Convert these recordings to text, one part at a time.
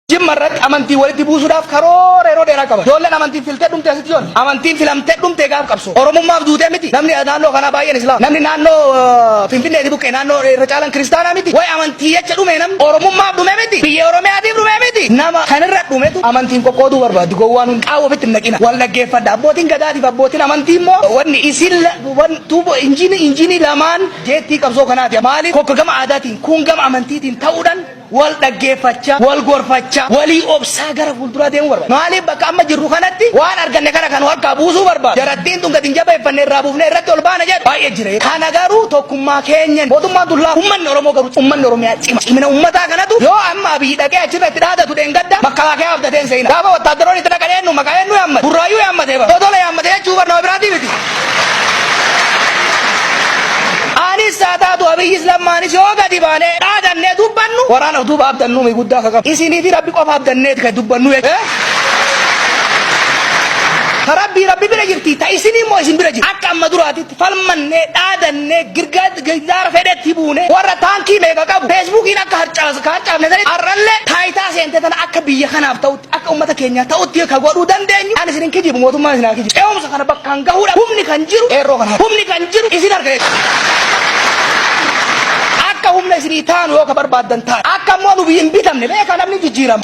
Jimmarrat amantii walitti buusuudhaaf karoora yeroo dheeraa qaba. Ijoolleen amantiin filtee dhumtee asitti yoon amantiin filamtee dhumtee gaaf qabso. Oromummaaf duutee miti. Namni naannoo kana baay'een Islaam. Namni naannoo Finfinneeti buqqee naannoo irra caalan kiristaanaa miti. Way amantii jecha dhume namni Oromummaaf dhume miti. Biyya Oromiyaatiif dhume miti. Nama kanirra dhumetu amantiin qoqqooduu barbaadu. Gowwaan hun qaawwa ofitti hin naqina. Wal dhaggeeffadha. Abbootiin gadaatiif abbootiin amantii immoo wanni isin tuubo injiinii lamaan jeettii qabsoo kanaati. Maaliif kokka gama aadaatiin kun gama amantiitiin ta'uudhaan wal dhaggeeffachaa wal gorfachaa walii obsaa gara fuulduraa deemuu barbaada. Maaliif bakka amma jirru kanatti waan arganne kana kan harkaa buusuu barbaada. Jarattiin tun gatiin jabeeffannee irraa buufnee irratti ol baana jedhu baay'ee jira. Kana garuu tokkummaa keenyan mootummaan dullaa uummanni Oromoo garuu uummanni Oromiyaa cimina uummataa kanatu yoo amma abiyyi dhaqee achirratti dhaadatu dheengadda makkalaakaa abdateen seena. Gaafa wattaaddaroonni itti dhaqanii eenyu maqaa eenyu yaammate burraayyuu yaammatee bara. Totola yaammatee jechuu barnoo biraatii miti. Anis saataatu abiyyi islammaanis yoo gadi baanee dhaadannee dubbannu waraana duuba abdannu mi guddaa kakam isinii fi rabbi qofa abdanneeti kan dubbannu rabbi bira jirti ta isinii immoo isin bira jirti akka amma duraatitti falmannee dhaadannee girgaara fedhetti buune warra taankii meeqa qabu feesbuukiin akka harcaafne sanii arrallee taayitaa seente tana akka biyya kanaaf ta'utti akka ummata keenya ta'utti ka godhuu dandeenyu ani isinin kijibu mootummaan isinaa kijibu eewumsa kana bakkaan gahuudha humni kan jiru eerroo kana humni kan jiru isin argate akka humna isinii taanu yoo ka barbaadan taane akka immoo nu biyyin bitamne beeka namni jijjiiram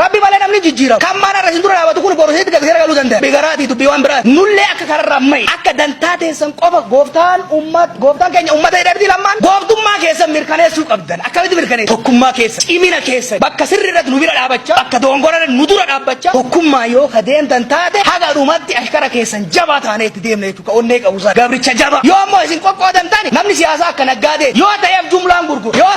rabbi malee namni jijjiiram kan maana irra isin dura dhaabatu kun borosiitti gad seera galuu danda'a bigaraati dubbii waan biraati nullee akka kararraa mai akka dantaa teessan qofa gooftaan keenya ummata hidhatti lammaan gooftummaa keessan mirkaneessuu qabdan akkamitti mirkaneessu tokkummaa keessa cimina keessa bakka sirri irratti nu bira dhaabachaa bakka dongora irratti nu dura dhaabachaa tokkummaa yoo ka deemtan taate haga dhumatti ashkara keessan jabaa taanee itti deemne jechuudha onnee qabusaa gabricha jaba yoo ammoo isin qoqqoodan taane namni siyaasaa akka naggaadee yoo ta'eef jumlaan gurguru yoo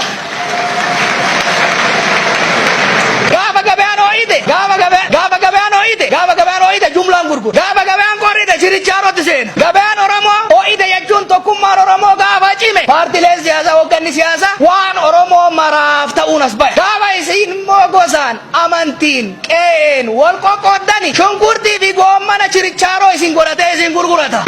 gaafa gabaan ooyite jumlaan gurguru gaafa gabaan qorrite chirichaarotti seena gabaan Oromoo ooyite jechuun tokkummaan Oromoo gaafa cime paartileen siyaasaa hoogganni siyaasaa waan Oromoo maraaf ta'uun as bahe gaafa isin immoo gosaan amantiin qe'een wal qoqqooddani shunkurtii fi goommana chirichaaroo isin godhatee isin gurgurata.